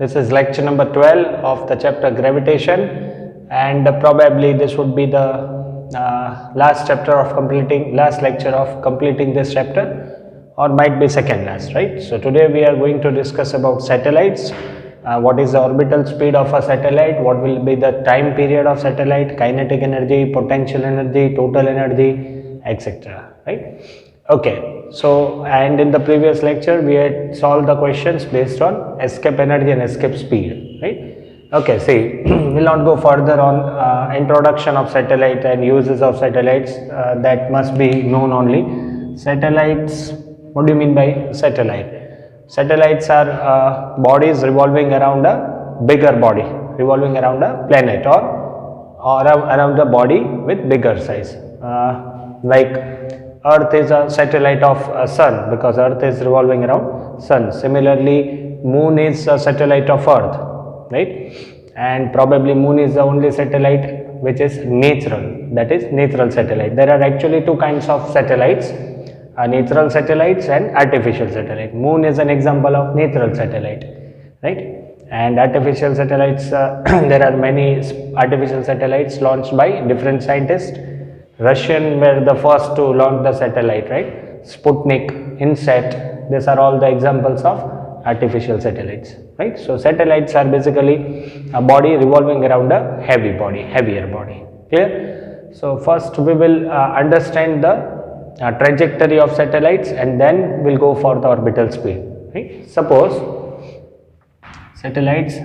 This is lecture number 12 of the chapter gravitation, and probably this would be the last lecture of completing this chapter, or might be second last, right? So today we are going to discuss about satellites. What is the orbital speed of a satellite, what will be the time period of satellite, kinetic energy, potential energy, total energy, etc. right? Okay, so and in the previous lecture we had solved the questions based on escape energy and escape speed, right? Okay, see, we'll not go further on introduction of satellite and uses of satellites, that must be known only. Satellites, what do you mean by satellite? Satellites are bodies revolving around a bigger body, revolving around a planet, or around a body with bigger size. Like Earth is a satellite of Sun because Earth is revolving around Sun. Similarly, Moon is a satellite of Earth, right? And probably Moon is the only satellite which is natural, that is natural satellite. There are actually two kinds of satellites, natural satellites and artificial satellite. Moon is an example of natural satellite, right? And artificial satellites, there are many artificial satellites launched by different scientists. Russian were the first to launch the satellite, right? Sputnik, InSat, these are all the examples of artificial satellites, right? So satellites are basically a body revolving around a heavier body, clear? So first we will understand the trajectory of satellites, and then we'll go for the orbital speed, right? Suppose satellites,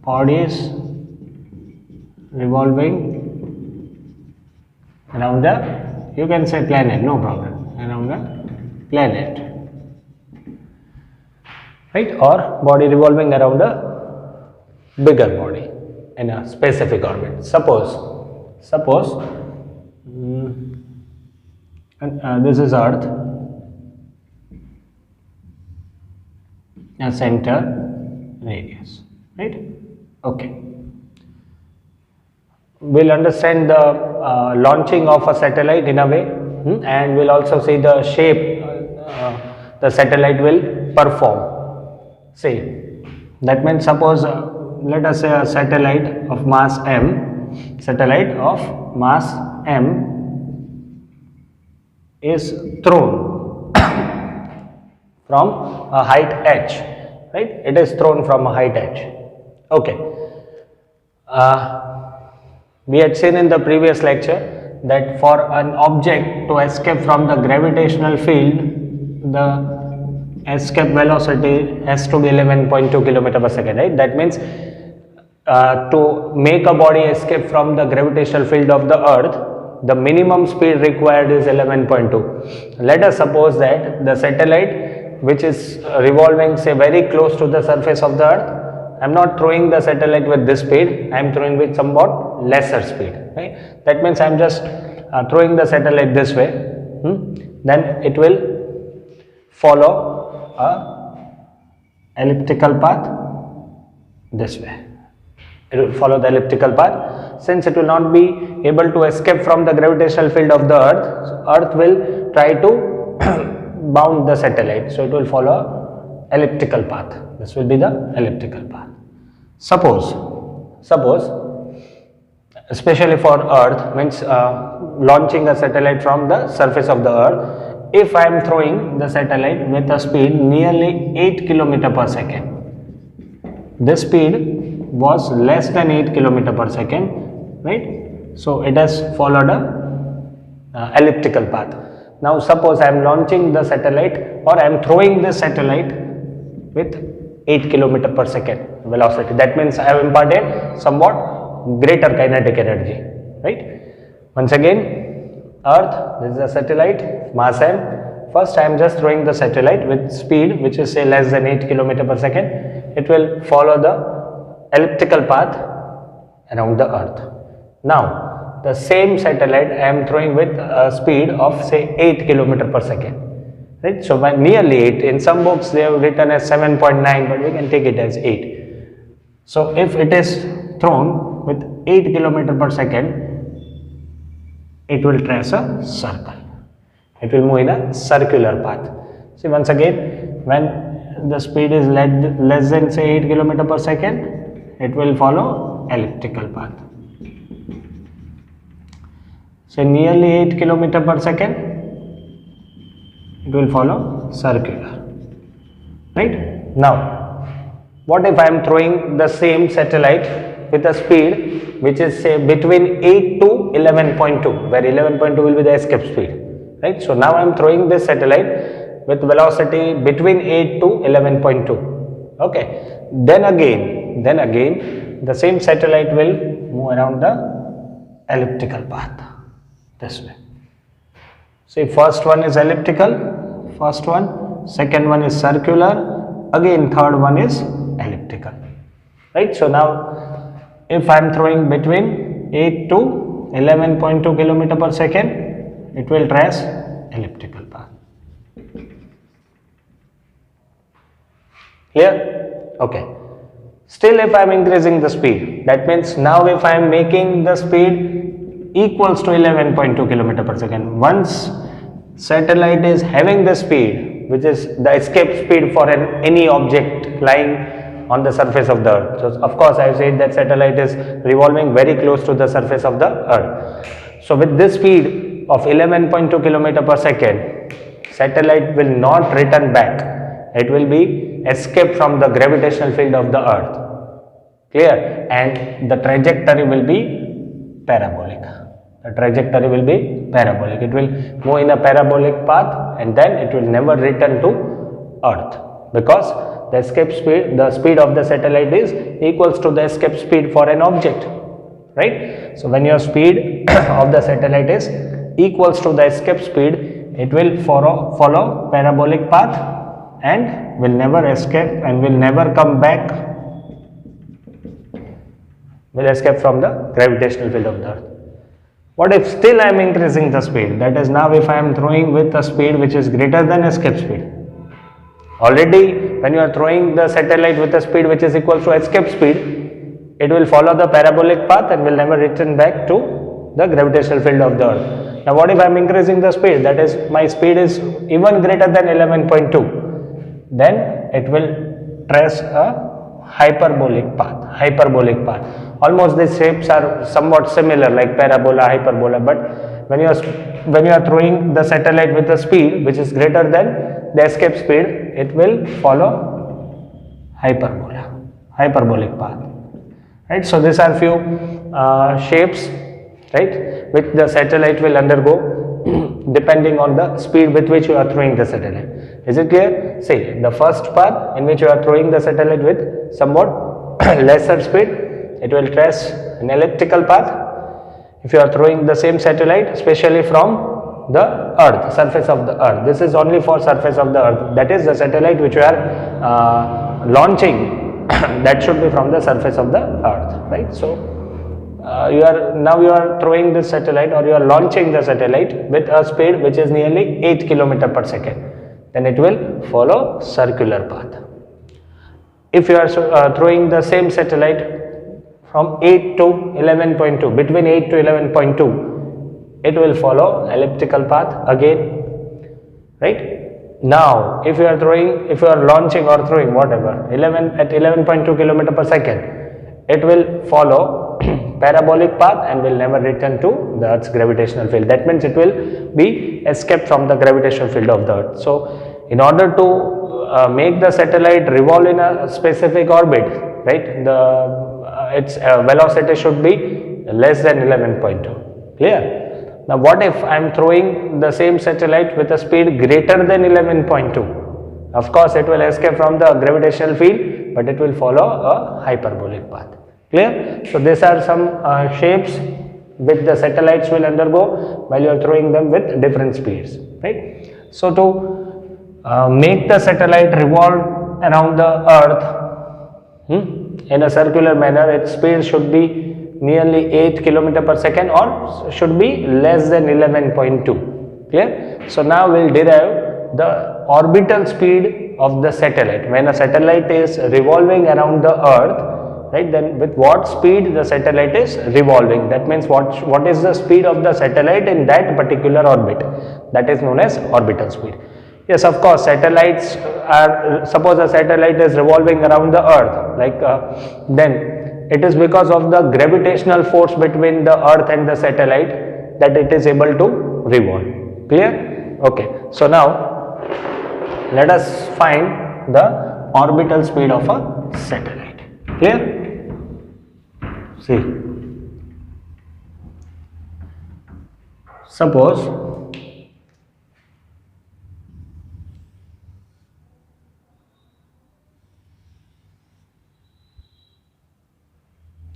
bodies revolving around the, you can say planet, no problem, around the planet, right? Or body revolving around a bigger body in a specific orbit. Suppose this is Earth, a center radius, right? Okay. We'll understand the launching of a satellite in a way, and we'll also see the shape the satellite will perform. See, that means suppose let us say a satellite of mass m is thrown from a height h, right? It is thrown from a height h. Okay. We had seen in the previous lecture that for an object to escape from the gravitational field, the escape velocity has to be 11.2 km per second, right? That means to make a body escape from the gravitational field of the Earth, the minimum speed required is 11.2. Let us suppose that the satellite, which is revolving say very close to the surface of the Earth, I am not throwing the satellite with this speed, I am throwing with somewhat lesser speed, right? That means I am just throwing the satellite this way, then it will follow a elliptical path this way. It will follow the elliptical path. Since it will not be able to escape from the gravitational field of the Earth will try to bound the satellite, so it will follow elliptical path. This will be the elliptical path. Suppose, especially for Earth, means launching a satellite from the surface of the Earth, if I am throwing the satellite with a speed nearly 8 km per second, this speed was less than 8 km per second, right? So it has followed a elliptical path. Now suppose I am launching the satellite, or I am throwing the satellite with 8 km per second velocity. That means I have imparted somewhat greater kinetic energy, right? Once again, Earth, this is a satellite, mass m. First I am just throwing the satellite with speed which is say less than 8 km per second. It will follow the elliptical path around the Earth. Now the same satellite I am throwing with a speed of say 8 km per second. Right? So when nearly 8, in some books they have written as 7.9, but we can take it as 8. So if it is thrown with 8 km per second, it will trace a circle. It will move in a circular path. See, once again, when the speed is less than say 8 km per second, it will follow elliptical path. So nearly 8 km per second, it will follow circular. Right? Now, what if I am throwing the same satellite with a speed which is say between 8 to 11.2, where 11.2 will be the escape speed. Right? So now I am throwing this satellite with velocity between 8 to 11.2. Okay. Then again, the same satellite will move around the elliptical path. This way. See, first one is elliptical, first one, second one is circular, again third one is elliptical. Right? So now, if I am throwing between 8 to 11.2 km per second, it will trace elliptical path. Clear? Okay. Still, if I am increasing the speed, that means now if I am making the speed equals to 11.2 km per second. Once satellite is having the speed, which is the escape speed for any object lying on the surface of the earth. So of course, I have said that satellite is revolving very close to the surface of the earth. So with this speed of 11.2 km per second, satellite will not return back. It will be escape from the gravitational field of the earth. Clear? And the trajectory will be parabolic. The trajectory will be parabolic. It will move in a parabolic path and then it will never return to earth, because the escape speed, the speed of the satellite is equals to the escape speed for an object, right? So when your speed of the satellite is equals to the escape speed, it will follow parabolic path and will never escape and will never come back, will escape from the gravitational field of the earth. What if still I am increasing the speed? That is, now if I am throwing with a speed which is greater than escape speed. Already when you are throwing the satellite with a speed which is equal to escape speed, it will follow the parabolic path and will never return back to the gravitational field of the earth. Now what if I am increasing the speed? That is, my speed is even greater than 11.2. Then it will trace a hyperbolic path. Almost these shapes are somewhat similar, like parabola, hyperbola, but when you are throwing the satellite with a speed which is greater than the escape speed, it will follow hyperbolic path. Right? So these are few shapes, right, which the satellite will undergo depending on the speed with which you are throwing the satellite. Is it clear? See, the first path in which you are throwing the satellite with somewhat lesser speed, it will trace an elliptical path. If you are throwing the same satellite, especially from the earth, surface of the earth, this is only for surface of the earth, that is the satellite which you are launching, that should be from the surface of the earth, right? So you are throwing this satellite, or you are launching the satellite with a speed which is nearly 8 km per second, then it will follow circular path. If you are throwing the same satellite from 8 to 11.2, between 8 to 11.2, it will follow elliptical path again, right? Now, if you are launching or throwing whatever, at 11.2 km per second, it will follow parabolic path and will never return to the earth's gravitational field. That means it will be escaped from the gravitational field of the earth. So in order to make the satellite revolve in a specific orbit, right, its velocity should be less than 11.2. Clear? Now what if I am throwing the same satellite with a speed greater than 11.2? Of course it will escape from the gravitational field, but it will follow a hyperbolic path. Clear? So these are some shapes which the satellites will undergo while you are throwing them with different speeds, right? So to make the satellite revolve around the earth in a circular manner, its speed should be nearly 8 km per second or should be less than 11.2. Clear? So now we will derive the orbital speed of the satellite. When a satellite is revolving around the earth, right, then with what speed the satellite is revolving, that means what is the speed of the satellite in that particular orbit, that is known as orbital speed. Yes, of course, satellites are, suppose a satellite is revolving around the earth, like then it is because of the gravitational force between the earth and the satellite that it is able to revolve. Clear? Okay. So now let us find the orbital speed of a satellite. Clear? See, suppose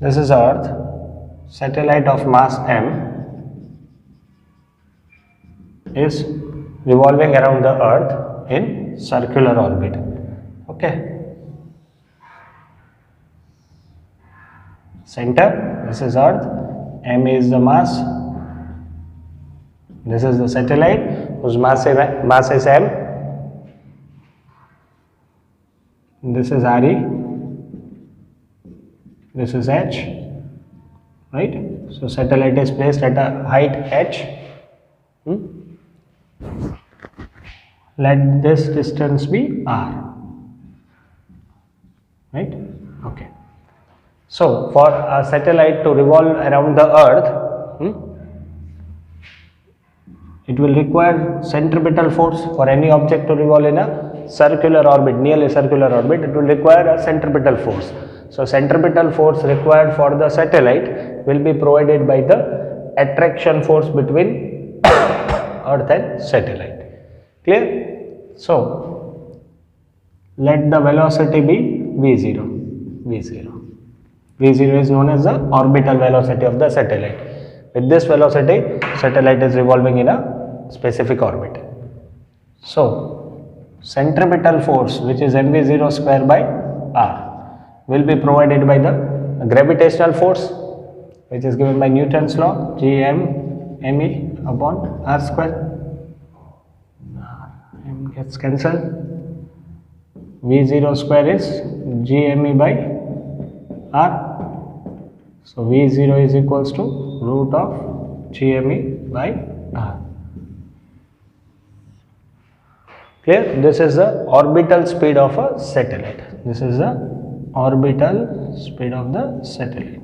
this is Earth, satellite of mass m is revolving around the Earth in circular orbit. Okay. Center, this is Earth, m is the mass, this is the satellite whose mass is m, this is RE, this is h, right? So satellite is placed at a height h. Let this distance be r, right? Okay. So for a satellite to revolve around the earth, it will require centripetal force. For any object to revolve in a circular orbit, nearly circular orbit, it will require a centripetal force. So centripetal force required for the satellite will be provided by the attraction force between Earth and satellite. Clear? So let the velocity be v0. V0 is known as the orbital velocity of the satellite. With this velocity, satellite is revolving in a specific orbit. So centripetal force, which is mv0 square by r, will be provided by the gravitational force, which is given by Newton's law, Gm me upon r square. M gets cancelled. V0 square is Gme by r. So V0 is equals to root of Gme by r. Clear? This is the orbital speed of a satellite. This is the orbital speed of the satellite.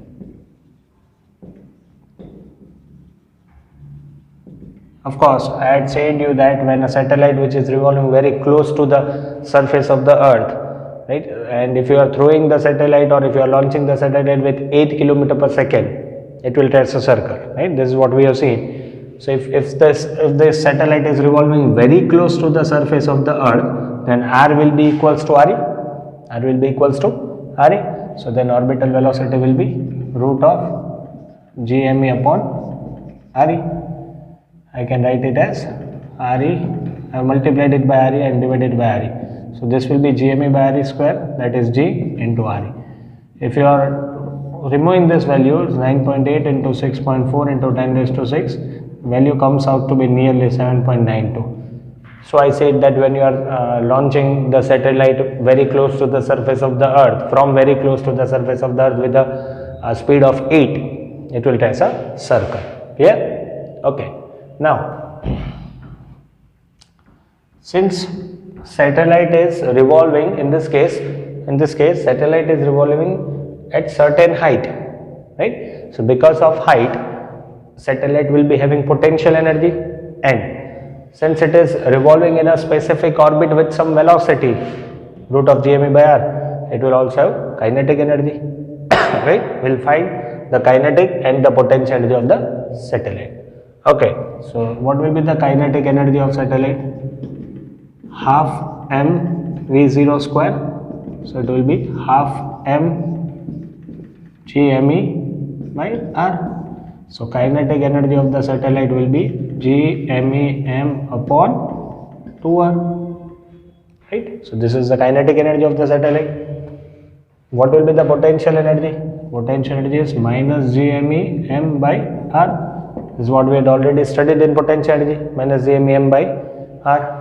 Of course, I had said you that when a satellite which is revolving very close to the surface of the earth, right, and if you are throwing the satellite or if you are launching the satellite with 8 km per second, it will trace a circle, right? This is what we have seen. So if this satellite is revolving very close to the surface of the earth, then r will be equals to re. R will be equals to re. So then orbital velocity will be root of Gme upon re. I can write it as re. I have multiplied it by re and divided by re. So this will be Gme by re square, that is G into re. If you are removing this value, 9.8 into 6.4 into 10 raised to 6, value comes out to be nearly 7.92. So I said that when you are launching the satellite very close to the surface of the earth, from very close to the surface of the earth with a speed of 8, it will trace a circle. Clear? Okay. Now, since satellite is revolving, in this case satellite is revolving at certain height, right? So because of height, satellite will be having potential energy, and since it is revolving in a specific orbit with some velocity, root of Gme by r, it will also have kinetic energy, right? We'll find the kinetic and the potential energy of the satellite. Okay, so what will be the kinetic energy of satellite? Half m v0 square, so it will be half m Gme by r. So kinetic energy of the satellite will be Gme upon 2r, right? So this is the kinetic energy of the satellite. What will be the potential energy? Potential energy is minus Gme by r. This is what we had already studied in potential energy, minus Gme by r.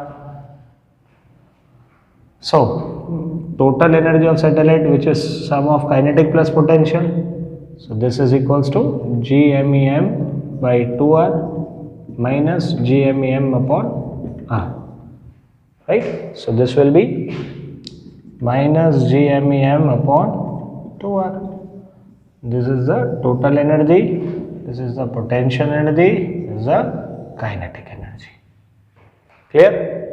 So total energy of satellite, which is sum of kinetic plus potential, so this is equals to Gme by 2r minus Gme upon r. right? So this will be minus GMEM upon 2R. This is the total energy, this is the potential energy, this is the kinetic energy. Clear?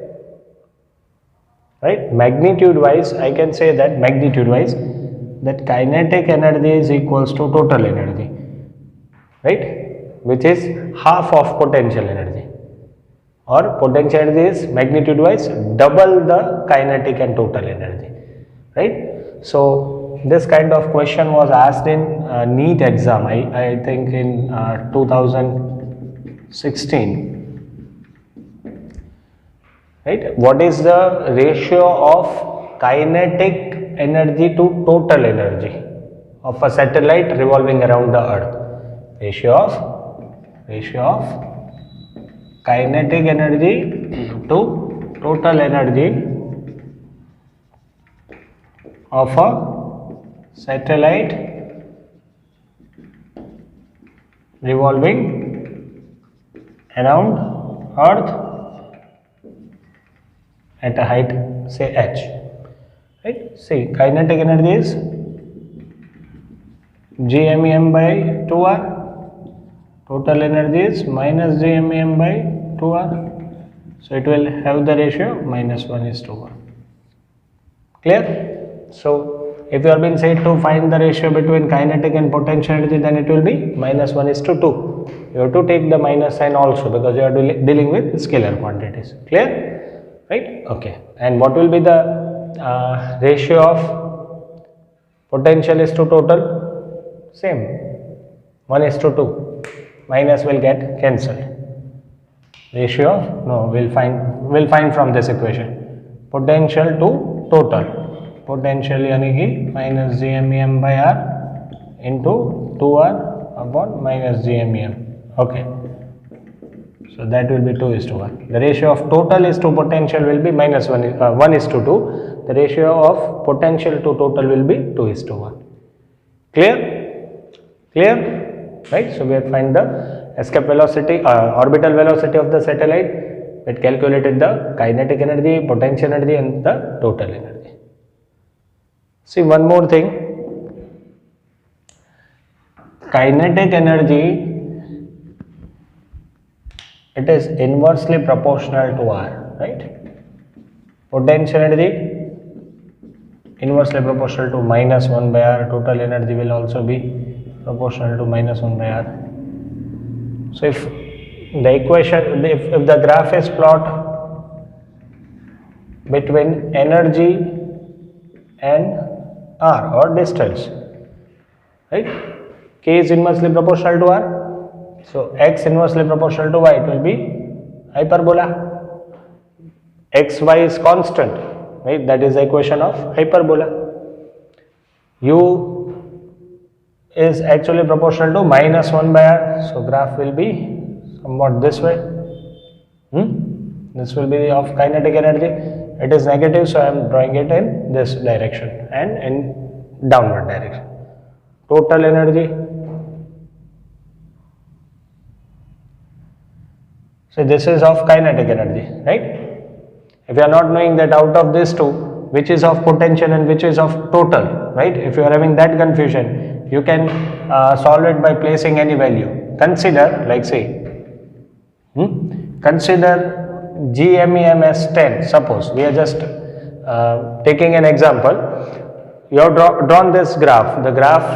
Right? Magnitude wise, I can say that magnitude wise, that kinetic energy is equals to total energy, right? Which is half of potential energy. Or potential energy is magnitude wise double the kinetic and total energy, right? So this kind of question was asked in NEET exam, I think in 2016, right? What is the ratio of kinetic energy to total energy of a satellite revolving around the earth? Ratio of kinetic energy to total energy of a satellite revolving around earth at a height say h, right? See, kinetic energy is GMEM by 2R, total energy is minus GMEM by 2R, so it will have the ratio -1:1. Clear? So if you have been said to find the ratio between kinetic and potential energy, then it will be -1:2. You have to take the minus sign also because you are dealing with scalar quantities. Clear? Right? Okay. And what will be the ratio of potential is to total? Same, 1:2. Minus will get cancelled. Ratio of, no, we'll find from this equation. Potential to total. Potential यानी कि minus GMEM by R into 2R upon minus GMEM. Okay. So that will be 2:1. The ratio of total is to potential will be -1:2. The ratio of potential to total will be 2:1. Clear? Clear? Right? So we have find the escape velocity, orbital velocity of the satellite. It calculated the kinetic energy, potential energy, and the total energy. See, one more thing. Kinetic energy, it is inversely proportional to R, right? Potential energy inversely proportional to -1 by R. Total energy will also be proportional to -1 by R. So if the equation, if the graph is plot between energy and R or distance, right? K is inversely proportional to R. So x inversely proportional to y, it will be hyperbola. Xy is constant, right? That is the equation of hyperbola. U is actually proportional to -1 by R. So graph will be somewhat this way. This will be of kinetic energy. It is negative, so I am drawing it in this direction and in downward direction. Total energy. So this is of kinetic energy, right? If you are not knowing that out of these two, which is of potential and which is of total, right? If you are having that confusion, you can solve it by placing any value. Consider, like say, consider GMEM as 10. Suppose we are just taking an example. You have drawn this graph. The graph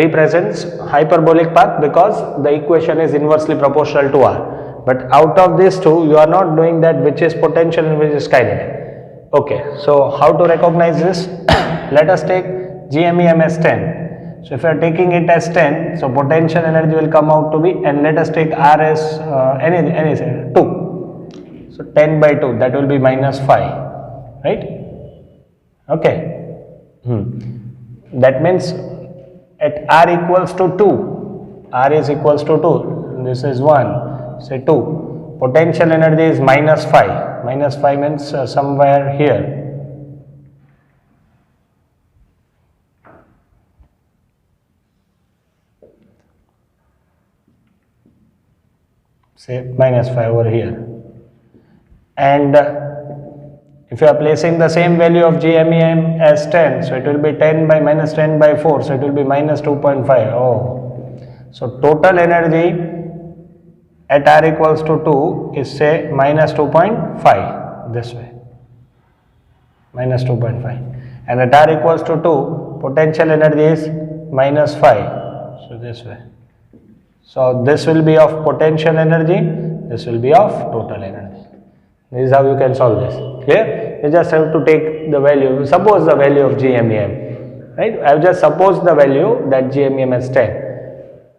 represents hyperbolic path because the equation is inversely proportional to R. But out of these two, you are not knowing that which is potential and which is kinetic. Okay, so how to recognize this? Let us take GMEM as 10. So if you are taking it as 10, so potential energy will come out to be, and let us take R as any 2. So 10 by 2, that will be -5, right? Okay. That means at R equals to 2, R is equals to 2, this is 1, say 2. Potential energy is -5. -5 means somewhere here. Say -5 over here. And If you are placing the same value of GMEM as 10, so it will be 10 by minus 10 by 4, so it will be minus 2.5. Oh, so total energy at R equals to 2 is say minus 2.5, this way, minus 2.5, and at R equals to 2, potential energy is minus 5, so this way. So this will be of potential energy, this will be of total energy. This is how you can solve this. Clear? You just have to take the value, suppose the value of GMEM, right? I have just supposed the value that GMEM is 10,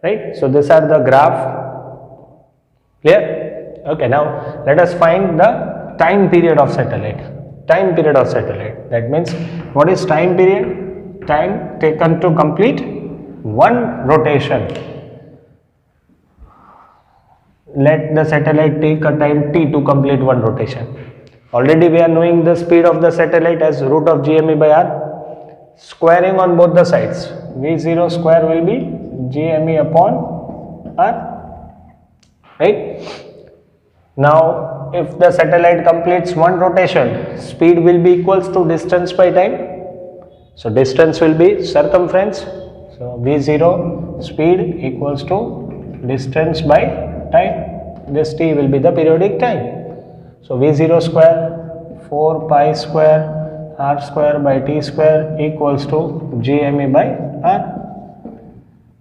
right? So these are the graph. Clear? Okay, now let us find the time period of satellite. Time period of satellite. That means, what is time period? Time taken to complete one rotation. Let the satellite take a time t to complete one rotation. Already we are knowing the speed of the satellite as root of GME by R. Squaring on both the sides. V0 square will be GME upon R. Right? Now, if the satellite completes one rotation, speed will be equals to distance by time. So, distance will be circumference. So, V0 speed equals to distance by time. This t will be the periodic time. So V0 square 4 pi square r square by t square equals to GME by r.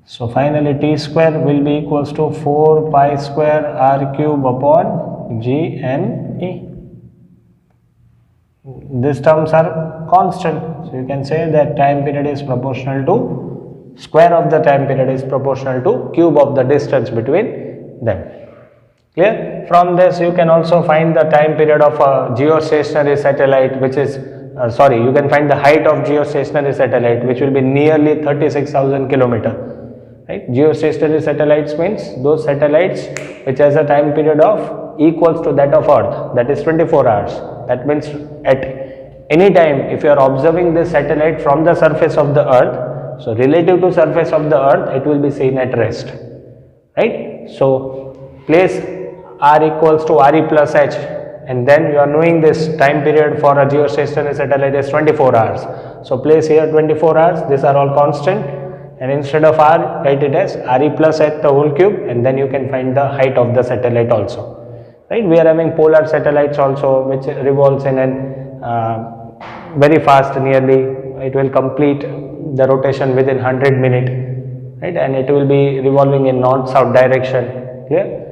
So finally t square will be equals to 4 pi square r cube upon GME. These terms are constant. So you can say that time period is proportional to, square of the time period is proportional to cube of the distance between them. Clear? From this you can also find the time period of a geostationary satellite, which is you can find the height of geostationary satellite, which will be nearly 36,000 kilometer. Right? Geostationary satellites means those satellites which has a time period of equals to that of Earth, that is 24 hours. That means at any time if you are observing this satellite from the surface of the Earth, so relative to surface of the Earth, it will be seen at rest. Right? So place R equals to Re plus H, and then you are knowing this time period for a geostationary satellite is 24 hours. So place here 24 hours, these are all constant, and instead of R, write it as Re plus H the whole cube, and then you can find the height of the satellite also. Right? We are having polar satellites also, which revolves in an very fast, nearly it will complete the rotation within 100 minutes, right? And it will be revolving in north-south direction. Clear?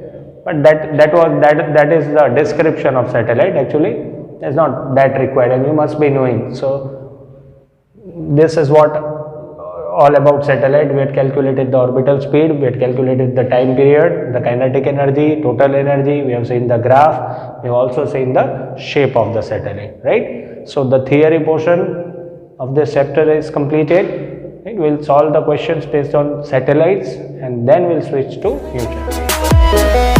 But that is the description of satellite. Actually, it's not that required, and you must be knowing. So this is what all about satellite. We had calculated the orbital speed, we had calculated the time period, the kinetic energy, total energy. We have seen the graph. We have also seen the shape of the satellite. Right. So the theory portion of this chapter is completed. Right? We'll solve the questions based on satellites, and then we'll switch to future.